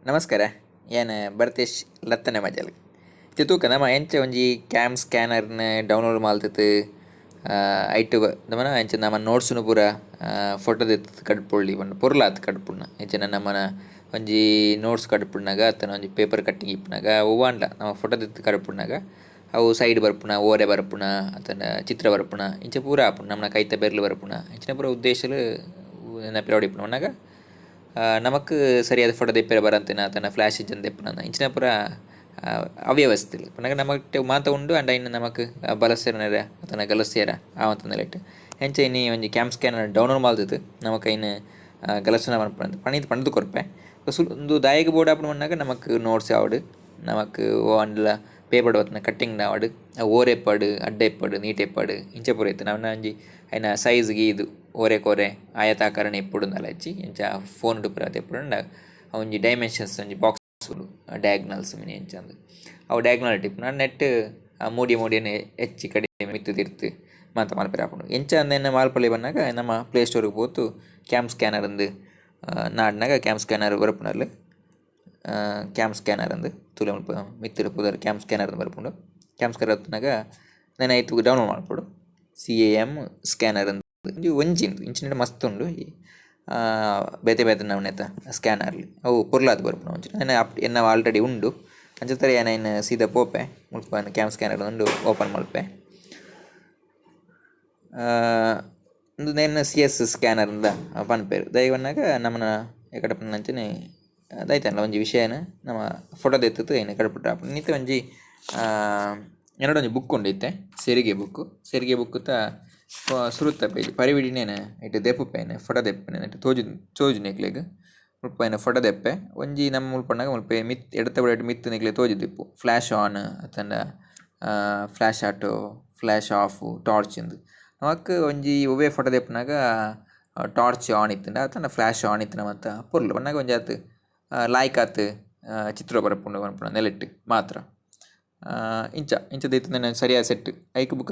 ನಮಸ್ಕಾರ. ಏನು ಬರ್ತೀಶ್ ಲತ್ತನೆ ಮಜಲ್ ಇದು ತೂಕ ನಮ್ಮ ಎಂಚ ಒಂಜಿ ಕ್ಯಾಮ್ ಸ್ಕ್ಯಾನರ್ನ ಡೌನ್ಲೋಡ್ ಮಾಲ್ತದು ಐಟು ನಮ್ಮನ ಎಂಚ ನಮ್ಮ ನೋಟ್ಸ್ನು ಪೂರ ಫೋಟೋದ ಕಡ್ಪೊಳ್ಳಿ ಒಂದು ಪೊರ್ಲಾತ್ ಕಡ್ಪುಣ್ಣ ಎಂಚ ನಮ್ಮನ ಒಂಜಿ ನೋಟ್ಸ್ ಕಡ್ಪುಣ್ಣಾಗ ಅತ್ತನ ಒಂಜಿ ಪೇಪರ್ ಕಟ್ಟಿಂಗ್ ಇಪ್ಪುನಾಗ ಒವ್ವಾಂಡ್ಲ ನಮ್ಮ ಫೋಟೋದ ಕಡ್ಪುಣ್ಣಾಗ ಅವು ಸೈಡ್ ಬರ್ಪುಣ ಓರೆ ಬರ್ಪುಣ ಅತನ ಚಿತ್ರ ಬರ್ಪುಣ ಇಂಚ ಪೂರ ಆಪುಣ ನಮ್ಮನ ಕೈತ ಬೆರ್ಲು ಬರ್ಪುಣ ಇಂಚಿನ ಪೂರ ಉದ್ದೇಶಲು ನೆನಪಿರೋಡಿ ಇಪ್ಪುನಾಗ ನಮಕ್ ಸರಿಯಾದ ಫೋಟೋ ದೆಪ್ಪರೆ ಬರಂತಿನ ತನ್ನ ಫ್ಲಾಶ್ ಇಜ್ಜಂದು ದೆಪ್ಪುನ ಇಂಚಿನ ಪೂರ ಅವ್ಯವಸ್ಥೆ ಪುನಗ ನಮಕ್ ಮಾತ ಉಂಡು ಅಂಡ ಇನ್ನು ನಮಕ್ ಬಲಸ್ಯರನರ ಅತನ ಗಲಸ್ಯರ ಆವಂತಂದೆಲೆಟ್ ಹೆಂಚ ಇನ್ನಿ ಒಂಜಿ ಕ್ಯಾಮ್ ಸ್ಕ್ಯಾನರ್ ಡೌನ್ಲೋಡ್ ಮಾಡ್ದಿತ್ತು ನಮಕ್ ಇನ್ನು ಗಲಸನ ಮನ್ಪುನ ಪಣಿದು ಪಂಡ್ದು ಕೊರ್ಪೆ ಒಂದು ದಾಯಕ ಬೋರ್ಡ್ ಆಪುನ ಮನ್ನಾಗ ನಮಕ್ ನೋಟ್ಸ್ ಆವಡು ನಮಕ್ ಅಂಡ್ಲ ಪೇಪರ್ ಹೊತ್ತಿನ ಕಟ್ಟಿಂಗ್ ಆವಡು ಓರೆ ಎಪ್ಪಾಡು ಅಡ್ಡ ಎಪ್ಪಾಡು ನೀಟ್ ಎಪ್ಪಾಡು ಇಂಚ ಪೂರ ಇತ್ತು ನಾವು ಒಂಜಿ ಐನ ಸೈಜ್ಗೆ ಇದು ಓರೆ ಕೋರೆ ಆಯತಾಕಾರಣ ಎಪ್ಪುಡು ಅಂದಲ ಹಚ್ಚಿ ಇಂಚ ಫೋನ್ ಪೂರ ತೆಪ್ಪುಂಡ ಒಂಜಿ ಡೈಮೆನ್ಷನ್ಸ್ ಒಂಜಿ ಬಾಕ್ಸ್ ಡಯಾಗ್ನಲ್ಸ್ ಮಿನಿ ಎಂಚಂದು ಅವು ಡಯಾಗ್ನಲ್ ಟಿಪ್ಪುನ ನೆಟ್ ಮೂಡಿ ಮೂಡಿಯನ್ನು ಹೆಚ್ಚಿ ಕಡಿಮೆ ಮಿತ್ತು ತಿರ್ತು ಮಾತ ಮಲ್ಪೆರ ಹಾಕೊಂಡು ಎಂಚ ಅಂದೆನ್ನ ಮಾಲ್ಪಳ್ಳಿ ಬಂದಾಗ ನಮ್ಮ ಪ್ಲೇ ಸ್ಟೋರಿಗೆ ಹೋತು ಕ್ಯಾಮ್ ಸ್ಕ್ಯಾನರ್ ಅಂದು ನಾಡಿನಾಗ ಕ್ಯಾಮ್ ಸ್ಕ್ಯಾನರ್ ಬರಪುನಲ್ಲಿ ಕ್ಯಾಮ್ ಸ್ಕ್ಯಾನರ್ ಅಂದು ತುಲೆ ಮುಲ್ಪ ಮಿತ್ತಿರ ಪುದರ್ ಕ್ಯಾಮ್ ಸ್ಕ್ಯಾನರ್ ಅಂದು ಬರ್ಪುಂಡು ಕ್ಯಾಮ್ ಸ್ಕ್ಯಾನರ್ ಹೊತ್ತಿನಾಗ ನಾನು ಆಯ್ತು ಡೌನ್ಲೋಡ್ ಮಾಡ್ಕೊಡು CAM ಸ್ಕ್ಯಾನರ್ ಅಂದು ಒಂಜಿಂದು ಇಂಚಿನ ಮಸ್ತ್ ಉಂಡು ಬೇತೆ ಬೇತೆ ನವನೆತ ಸ್ಕ್ಯಾನರ್ಲಿ ಅವು ಪೊರ್ಲಾದ ಬರ್ಪುನ ಒಂಚೂರು ನಾನು ಎನ್ನ ಆಲ್ರೆಡಿ ಉಂಡು ಅಂಚತ್ತರ ಏನು ಸೀದಾ ಪೋಪೆ ಮುಲ್ಪ ಕ್ಯಾಮ್ ಸ್ಕ್ಯಾನರ್ ಒಂದು ಓಪನ್ ಮಲ್ಪೆ ಒಂದು ನೇನು CS ಸ್ಕ್ಯಾನರ್ ಅಂದ ಪನ್ಪೇರು ದಯವನ್ನಾಗ ನಮ್ಮನ ಎಕಡೆ ಪನ್ನಂಚನೆ ದೈತಲ್ಲ ಒಂಜಿ ವಿಷಯನ ನಮ್ಮ ಫೋಟೋದ ಎತ್ತುತ್ತು ಏನು ಕಡ್ಪುಟ್ಟ ನಿತ್ತ ಒಂಜಿ ಎರಡೊಂಜಿ ಬುಕ್ ಉಂಡೈತೆ ಸೇರಿಗೆ ಬುಕ್ ತ ಸುರುತ್ತ ಪೇಜ್ ಪರಿವಿಡಿನೇನು ಇಟ್ಟು ದೆಪ್ಪುಪೇನೆ ಫೋಟೋ ದೆಪ್ಪೇನೆ ಇಟ್ಟು ತೋಜು ನೆಕ್ಲೆಗ್ ಮುಲ್ಪ ಏನು ಫೋಟೋ ದೆಪ್ಪೆ ಒಂಜಿ ನಮ್ಮ ಮುಲ್ಪಣ್ಣಾಗ ಮುಲ್ಪ ಎಡತ ಬಿಡ ಮಿತ್ತು ನೆಕ್ಲೆ ತೋಜು ದಿಪ್ಪು ಫ್ಲ್ಯಾಶ್ ಆನ್ ಅತ್ತಂಡ flash auto flash off torch ಇಂದು ನಮಕ್ ಒಂಜಿ ಒವ್ವೇ ಫೋಟೋ ದೆಪ್ಪನಾಗ ಟಾರ್ಚ್ ಆನ್ ಇತ್ತಂಡ ಅತ್ತಂಡ ಫ್ಲ್ಯಾಶ್ ಆನ್ ಇತ್ತು ಮತ್ತು ಪೊರ್ಲು ಬಣ್ಣಾಗ ಒಂಜಿ ಆತು ಲಾಯ್ಕಾತ್ ಚಿತ್ರ ಬರಪುಂಡು ಬರಪುಣ ನೆಲೆಟ್ಟು ಮಾತ್ರ ಇಂಚದ ಇತ್ತು ನಾನು ಸರಿಯಾದ ಸೆಟ್ ಐಕ್ ಬುಕ್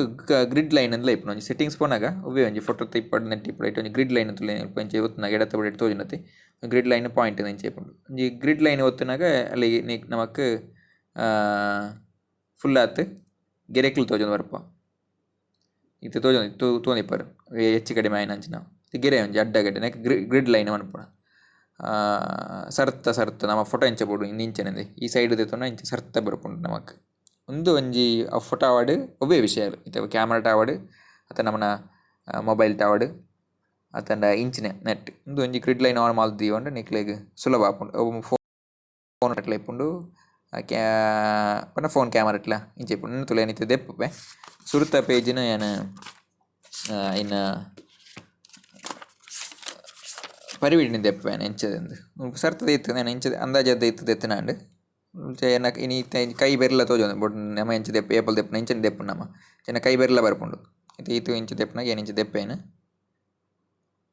ಗ್ರಿಡ್ ಲೈನ್ ಅಂದ್ಲ ಇಪ್ಪು ಒಂಜಿ ಸೆಟ್ಟಿಂಗ್ಸ್ ಪೋನಾಗ ಒವ್ವೇ ಒಂಜಿ ಫೋಟೋ ಇಪ್ಪಡು ನೆಟ್ ಇಪ್ಪಡು ಐಟ್ ಒಂಜಿ ಗ್ರಿಡ್ ಲೈನ್ ತುಲೆ ಇಂಚೆ ಒತ್ತುನಾಗ ಎಡತ ಬಿಡ ತೋಜಿನತಿ ಗ್ರಿಡ್ ಲೈನ್ ಪಾಯಿಂಟ್ ಇಂಚೆ ಇಪ್ಪುಂಡು ಒಂಜಿ ಗ್ರಿಡ್ ಲೈನ್ ಒತ್ತುನಾಗ ಅಲ್ಲಿ ನಮಕ್ ಫುಲ್ ಆತು ಗೆರೆಕ್ಲು ತೋಜೊಂದು ಬರ್ಪ ಇತ್ತು ತೋಜೊಂದು ತೋಂದಿಪ್ಪರು ಹೆಚ್ಚು ಕಡಿಮೆ ಆಯ್ನ ಅಂಚಿನ ಗೆರೆ ಒಂಜಿ ಅಡ್ಡಗಡ್ಡೆ ನೆಕ್ ಗ್ರಿಡ್ ಲೈನ್ ಮನ್ಪುಣ ಸರ್ತ ನಮ್ಮ ಫೋಟೋ ಇಂಚ ಬೋಡು ಇಂಚೆನೆ ಈ ಸೈಡ್ ದೆತ್ತೋನ ಇಂಚ ಸರ್ತ ಬರ್ಪುಂಡು ನಮಕ್ ಒಂದು ಒಂಜಿ ಆ ಫೋಟೋ ಆವಡ್ ಒವ್ವೇ ವಿಷಯ ಇತ್ತ ಕ್ಯಾಮರಾ ಟಾವಡ್ ಅತ್ತ ನಮ್ಮನ ಮೊಬೈಲ್ ಟಾವಡ್ ಅತ್ತಂಡ ಇಂಚಿನ ನೆಟ್ ಒಂದು ಒಂಜಿ ಗ್ರಿಡ್ ಲೈನ್ ಆನ್ ಮಾಲ್ದೀವಂಡ ನಿಕ್ಲೆಗ್ ಸುಲಭ ಆಪುಂಡು ಫೋನ್ ಅಟ್ಲ ಇಪ್ಪುಂಡು ಪಂಡ ಫೋನ್ ಕ್ಯಾಮರಾ ಇಟ್ಲ ಇಂಚೆ ಇಪ್ಪುಂಡು ತುಲೆ ಏನಿತ್ತು ದೆಪ್ಪೆ ಸುರುತ ಪೇಜಿನ ಏನು ಇನ್ನು ಪರಿವಿಡಿನ ದೆಪ್ಪೇನೆ ಎಂಚದಂದು ಸರ್ತದ ಇತ್ತು ನಾನು ಇಂಚದ ಅಂದಾಜದ ಇತ್ತು ದೆತ್ತನಾಂಡು ಇನಿ ಕೈ ಬೆರ್ಲ ತೋಜೊಂದು ಬೊಡ್ ನಮ್ಮ ಇಂಚ ದೆಪ್ಪ ಏಪಲ್ ದೆಪ್ಪನ ಇಂಚನೆ ದೆಪ್ಪು ನಮ್ಮ ಚೆನ್ನ ಕೈ ಬೆರ್ಲ ಬರ್ಪುಂಡು ಈತು ಇಂಚ ದೆಪ್ಪನಾಗ ಏನು ಇಂಚ ದೆಪ್ಪೇನು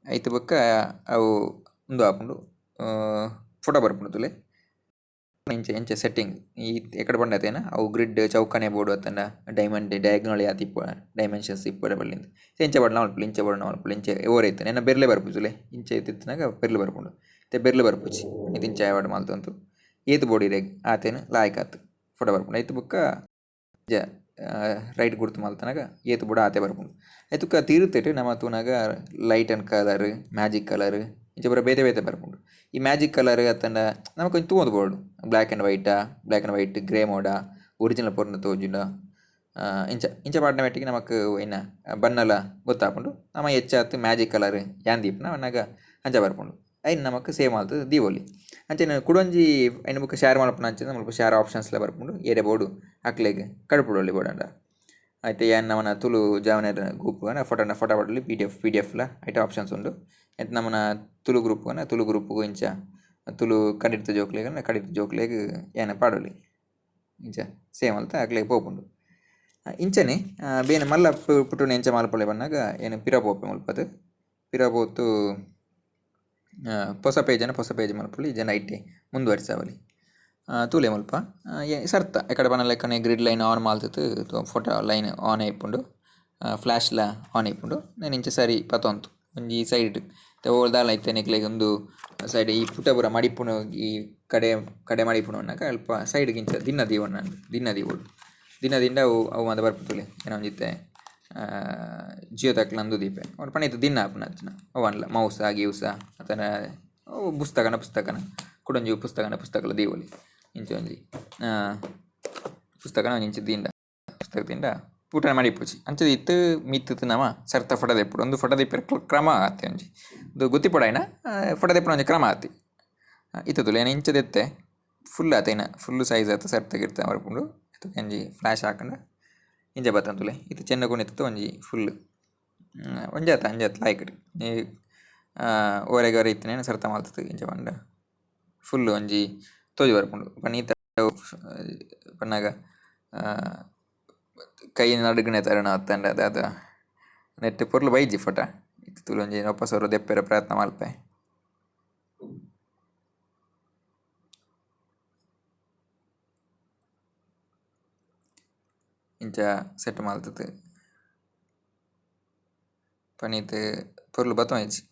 ಐತು ಬೊಕ್ಕ ಅವು ಉಂದು ಆಪುಂಡು ಫೋಟೋ ಬರ್ಪುಂಡು ತುಲೆ ಎಂಚ ಸೆಟ್ಟಿಂಗ್ ಈ ಎಕಡೆ ಬಂಡತೇನ ಅವು ಗ್ರಿಡ್ ಚೌಕನೆ ಬೋರ್ಡು ಅತ್ತಂಡ ಡೈಮಂಡ್ ಡಯಾಗ್ನಲ್ ಯಾತ್ ಇಪ್ಪ ಡೈಮೆನ್ಷನ್ಸ್ ಇಪ್ಪಡ ಬಳ್ಳಿಂದ ಇಂಚೆ ಬಣ್ಣ ಮಲ್ಪುಳು ಇಂಚೆ ಬಣ್ಣ ಮಲ್ಪುಳು ಇಂಚೆ ಓರೆ ಇತ್ತು ನನ್ನ ಬೆರ್ಲೆ ಬರ್ಪು ತುಲೆ ಇಂಚೆ ತಿತ್ತಿನಾಗ ಬೆರ್ಲೆ ಬರ್ಪುಂಡು ಮತ್ತೆ ಬೆರ್ಲೆ ಬರ್ಪುಚ್ಚಿ ಇದು ಇಂಚೆ ಆವಾಡ್ ಮಾಲ್ತಂತು ಏತು ಬೋರ್ಡ್ ಇರೇಗ ಆತೇನು ಲಾಯ್ಕಾತು ಫೋಟೋ ಬರ್ಪುಂಡು ಐತು ಬುಕ್ಕ ರೈಟ್ ಗುರ್ತು ಮಾಲ್ತನಾಗ ಏತು ಬೋರ್ಡ್ ಆತೆ ಬರ್ಪುಂಡು ಐತುಕ್ಕ ತೀರುತ್ತೇಟು ನಮ್ಮ ತೂನಾಗ light and colour magic colour ಇಂಚೆ ಬರ ಬೇತೆ ಬೇತೆ ಬರ್ಪುಂಡು ಈ ಮ್ಯಾಜಿಕ್ ಕಲರ್ ಅತ್ತಂಡ ನಮಕೊಂಚ ತೂವೊಂದು board black and white grey mode original ಪೊರ್ನ ತೋಜುಂಡ ಇಂಚ ಪಾಡ್ನ ಮೆಟ್ಟಿಗೆ ನಮಕ್ ಇನ್ನು ಬಣ್ಣಲ ಗೊತ್ತಾಪುಂಡು ನಮ್ಮ ಹೆಚ್ಚಾತು ಮ್ಯಾಜಿಕ್ ಕಲರ್ ಯಾನ್ ದೀಪ್ನ ಅವನಾಗ ಅಂಚ ಬರ್ಪುಂಡು ಐನು ನಮಕ್ ಸೇವ್ ಮಾಡ್ತದೆ ದೀವೊಲಿ ಅಂಚೆನ ಕುಡೊಂಜಿ ಐನು ಬುಕ್ಕ ಶೇರ್ ಮಲ್ಪನ ಅಂಚೆ ನಮಕ್ ಶೇರ್ ಆಪ್ಷನ್ಸ್ಲ ಬರ್ಪುಂಡು ಏರೆ ಬೋರ್ಡು ಅಕ್ಲೆಗ್ ಕಡ್ಪುಡೊಳ್ಳಿ ಬೋರ್ಡ್ ಅಂಡ ಆಯ್ತು ಏನು ನಮ್ಮನ ತುಳು ಜಾವನೇರ ಗ್ರೂಪ್ ಫೋಟೋ ಪಡಲಿ PDF ಐಟ ಆಪ್ಷನ್ಸ್ ಉಂಡು ಎಂತ ನಮ್ಮನ ತುಳು ಗ್ರೂಪ್ಗೂ ಇಂಚ ತುಳು ಕಡಿತ ಜೋಕ್ಲೆಗ್ ಏನು ಪಾಡೊಲಿ ಇಂಚ ಸೇಮ್ ಅಲ್ತ ಅಕ್ಲೆಗ್ ಪೋಪುಂಡು ಇಂಚನೆ ಬೇನೆ ಮಲ್ಲ ಪುಟ್ಟುನ ಎಂಚ ಮಾಲ್ಪೊಳೆ ಬಂದಾಗ ಏನು ಪಿರ ಪೋಪೆ ಮುಲ್ಪದು ಪಿರ ಪೋತು ಹೊಸ ಪೇಜ್ ಮಲ್ಪೊಲಿ ಜನ ಐಟೆ ಮುಂದುವರಿಸಾವಲಿ ತೂಲೆ ಮುಲ್ಪ ಸರ್ತ ಎಕಡೆ ಬನ ಲೆಕ್ಕನೆ ಗ್ರಿಡ್ ಲೈನ್ ಆನ್ ಮಾಲ್ತಿತ್ತು ಫೋಟೋ ಲೈನ್ ಆನ್ ಆಯ್ಪುಂಡು ಫ್ಲ್ಯಾಶ್ಲ ಆನ್ ಆಯ್ಪುಂಡು ನಾನು ಇಂಚೆ ಸರಿ ಪತೊಂತು ಒಂಜಿ ಸೈಡ್ ಓಲ್ದಾಲ ಐತೆ ನೆಕ್ಲೆಗ್ ಒಂದು ಸೈಡ್ ಈ ಪುಟ ಪೂರ ಮಡಿಪುನು ಈ ಕಡೆ ಕಡೆ ಮಾಡಿಪುಣನ್ನಾಗ ಅಲ್ಪ ಸೈಡ್ಗೆ ಇಂಚ ದಿನ ದೀವಣ್ಣ ದಿನ ದೀವೋಡು ದಿನದಿಂದ ಅವು ಮಾತ ಬರ್ಪುತ್ತುಲೆ ಏನೋ ಒಂಜಿತ್ತೆ ಜಿಯೋ ತಕ್ಲ ಅಂದು ದೀಪೆ ಅವ್ರು ಪಣಿತು ದಿನ ಆಪುನ ಅಜ್ಜನ ಅವನ್ಲ ಮೌಸ ಗೀವ್ಸ ಅತನ ಅವು ಪುಸ್ತಕನ ಕುಡೊಂಜಿ ಪುಸ್ತಕಲ ದೀವೊಲಿ ಇಂಚ ಒಂಜಿ ಪುಸ್ತಕನ ಇಂಚ ದಿಂಡ ಪುಸ್ತಕದಿಂದ ಊಟ ಮಾಡಿಪ್ಪುಜಿ ಅಂಚದ ಇತ್ತು ಮಿತ್ತು ನಮ ಸರ್ತ ಫೋಟೋ ದೆಪ್ಪುಡು ಒಂದು ಫೋಟೋ ದೆಪ್ಪರೆ ಕ್ರಮ ಆತಿ ಒಂಜಿ ಇದು ಗೊತ್ತಿಪಡಾಯಿನ ಫೋಟೋ ದೆಪ್ಪುನ ಒಂಜಿ ಕ್ರಮ ಆತಿ ಇತ್ತದುಲೆ ಏನು ಇಂಚದೆತ್ತೆ ಫುಲ್ ಆತೇನ ಫುಲ್ಲು ಸೈಜ್ ಆತ ಸರ್ತಾಗಿರ್ತ ಬರ್ಪುಂಡು ಇದು ಒಂಜಿ ಫ್ಲ್ಯಾಶ್ ಹಾಕೊಂಡು ಇಂಜ ಬತ್ತಂತುಲೆ ಇದು ಚೆನ್ನ ಕುಣಿತತ್ತು ಒಂಜಿ ಫುಲ್ ಒಂಜಾತ ಅಂಜಾತ ಲಾಯ್ಕಡ್ ಈ ಓರೆಗರೆ ಇತ್ತಿನೇನು ಸರ್ತ ಮಾಲ್ತತ್ತು ಇಂಚ ಪಂಡ ಫುಲ್ಲು ಒಂಜಿ ತೋಜಿ ಬರ್ಪುಂಡು ಪನ್ನೀತ ಪನ್ನಾಗ ಕೈ ನಡುಗಣೆ ತರಣ ಅತ್ತಂಡ ಅದು ನೆಟ್ಟು ಪೊರ್ಲು ಬೈಜಿ ಫೋಟ ಇತ್ತು ತುಳು ಒಂಜಿ ವಾಪಸ್ ಅವರು ದೆಪ್ಪೆರ ಪ್ರಯತ್ನ ಮಲ್ಪೆ ಇಂಚ ಸೆಟ್ ಮಾಲ್ತದು ಪನೀತ್ ಪೊರ್ಲು ಬತ್ತೊಂಜಿ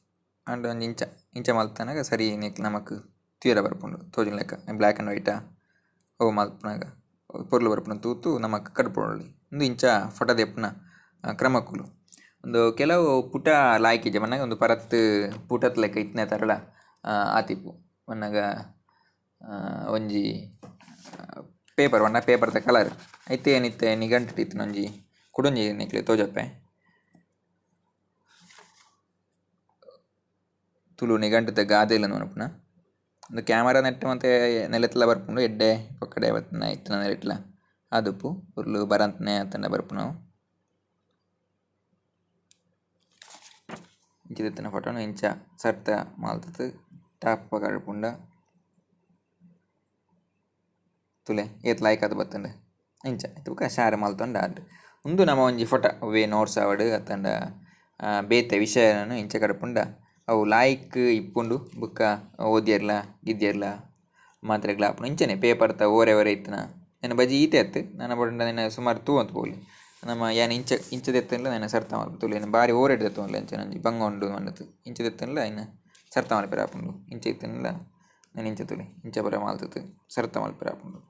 ಅಂಡ್ ಒಂಜಿ ಇಂಚ ಮಲ್ತನಾಗ ಸರಿ ನಿಕ್ ನಮಕ್ ತೀರ ಬರ್ಪುಂಡು ತೋಜಿನ ಲೆಕ್ಕ ಬ್ಲ್ಯಾಕ್ ಆ್ಯಂಡ್ ವೈಟಾ ಅವು ಮಲ್ಪನಾಗ ಪೊರ್ಲು ಬರ್ಪುನ ತೂತು ನಮಕ್ ಕಡ್ಪೊಳ್ಳಿ ಒಂದು ಇಂಚ ಫೋಟೋ ದೆಪ್ಪುನ ಕ್ರಮಕ್ಕುಲು ಒಂದು ಕೆಲವು ಪುಟ ಲಾಯ್ಕಿಜೆ ಮನ್ನಾಗ ಒಂದು ಪರತ್ ಪುಟತ್ ಲೆಕ್ಕ ಇತ್ತನೆ ತರಳ ಆತಿಪ್ಪು ಮನ್ನಾಗ ಒಂಜಿ ಪೇಪರ್ ವಣ್ಣ ಪೇಪರ್ದ ಕಲರ್ ಐತೆ ಏನಿತ್ತೆ ನಿಗಂಟು ಇತ್ತು ಒಂಜಿ ಕುಡೊಂಜಿ ನಿಕ್ಲೆ ತೋಜಪ್ಪೆ ತುಳು ನಿಗಂಟದ ಗಾದೆ ಇಲ್ಲ ನೋಡಪ್ಪನ ಒಂದು ಕ್ಯಾಮರಾ ನೆಟ್ಟು ಮತ್ತೆ ನೆಲೆತ್ಲ ಬರ್ಪುಂಡು ಎಡ್ಡೆ ಪಕ್ಕಡೆ ಬತ್ತನ ಇತ್ತನ ನೆಲೆಟ್ಲ ಆದುಪ್ಪು ಉರ್ಲು ಬರಂತನೆ ಅತ್ತಂಡ ಬರ್ಪು ನಾವು ಇಂಚಿದತ್ತಿನ ಫೋಟೋನು ಇಂಚ ಸರ್ತ ಮಾಲ್ತತ್ತು ಟಾಪ್ ಕಳ್ಪುಂಡ ತುಲೆ ಏತ್ ಲಾಯ್ಕ್ ಅದು ಬತ್ತಂಡ ಇಂಚ ತುಕ ಶಾರೆ ಮಲ್ತೊಂಡ ಆಡ್ ಉಂದು ನಮ್ಮ ಒಂಜಿ ಫೋಟೋ ಅವೇ ನೋಟ್ಸ್ ಆವಡ್ ಅತ್ತಂಡ ಬೇತೆ ವಿಷಯನು ಇಂಚ ಕಡ್ಪುಂಡ ಅವು ಲಾಯ್ಕ್ ಇಪ್ಪುಂಡು ಬುಕ್ಕ ಓದಿಯರ್ಲ ಗಿದ್ಯರ್ಲ ಮಾತ್ರೆಗ್ಲ ಆಪುಂಡು ಇಂಚನೆ ಪೇಪರ್ತ ಓರೆ ಇತ್ತನ ನೆನ ಬಜಿ ಈತೆ ಅತ್ತು ನನ್ನ ಬೊಂಡ ನೆನ ಸುಮಾರು ತೂ ಅಂತ ಪೋಲಿ ನಮ್ಮ ಯಾನ್ ಇಂಚದೆತ್ತಲ್ಲ ನೆನ ಸರ್ತ ಮಲ್ಪು ತುಳು ಏನು ಬಾರಿ ಓರೆಡ್ ದೆತ್ತೊಂಡ್ಲ ಇಂಚ ನಂಜಿ ಬಂಗೊಂಡು ಮಣ್ಣತು ಇಂಚದೆತ್ತಲ್ಲ ಇನ್ನು ಸರ್ತ ಮಲ್ಪೆರ ಆಪುಂಡು ಇಂಚ ಇತ್ತನಲ್ಲ ನಾನು ಇಂಚ ತುಳಿ ಇಂಚ ಬರ ಮಾಲ್ತತ್ತು ಸರ್ತ ಮಲ್ಪೆರ ಆಪುಂಡು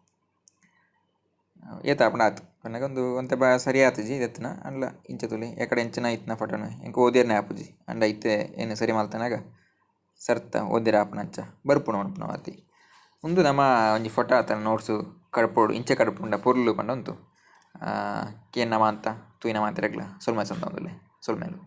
ಏತ ಆಪುಂಡು ಆತು ನನಗೊಂದು ಒಂತೆ ಬಾ ಸರಿ ಆತುಜಿ ಇದೆತ್ತನ ಅಂಡ್ಲ ಇಂಚ ತುಳಿ ಎಕಡೆ ಎಂಚನ ಇತ್ತನ ಫೋಟೋನು ಎಂಕ ಓದಿಯರ್ನೇ ಆಪುಜಿ ಅಂಡ ಐತೆ ಏನು ಸರಿ ಮಲ್ತನಾಗ ಸರ್ತ ಓದಿರ ಆಪುನ ಅಂಚ ಬರ್ಪುಣ ಮನ್ಪುನ ಆತಿ ಉಂದು ನಮ್ಮ ಒಂಜಿ ಫೋಟೋ ಆತನ ನೋಟ್ಸು ಕಡ್ಪೋಡು ಇಂಚ ಕಡ್ಪುಂಡ ಪೊರ್ಲು ಪಂಡ ಉಂತು ಕೇನ್ ನಮ ಅಂತ ತೂಯಿನ ಮಾತ್ರೆಗ್ಲ ಸೊಲ್ಮೆಸ್ ಅಂತ ಒಂದುಲ್ಲೆ ಸೊಲ್ಮೆಲು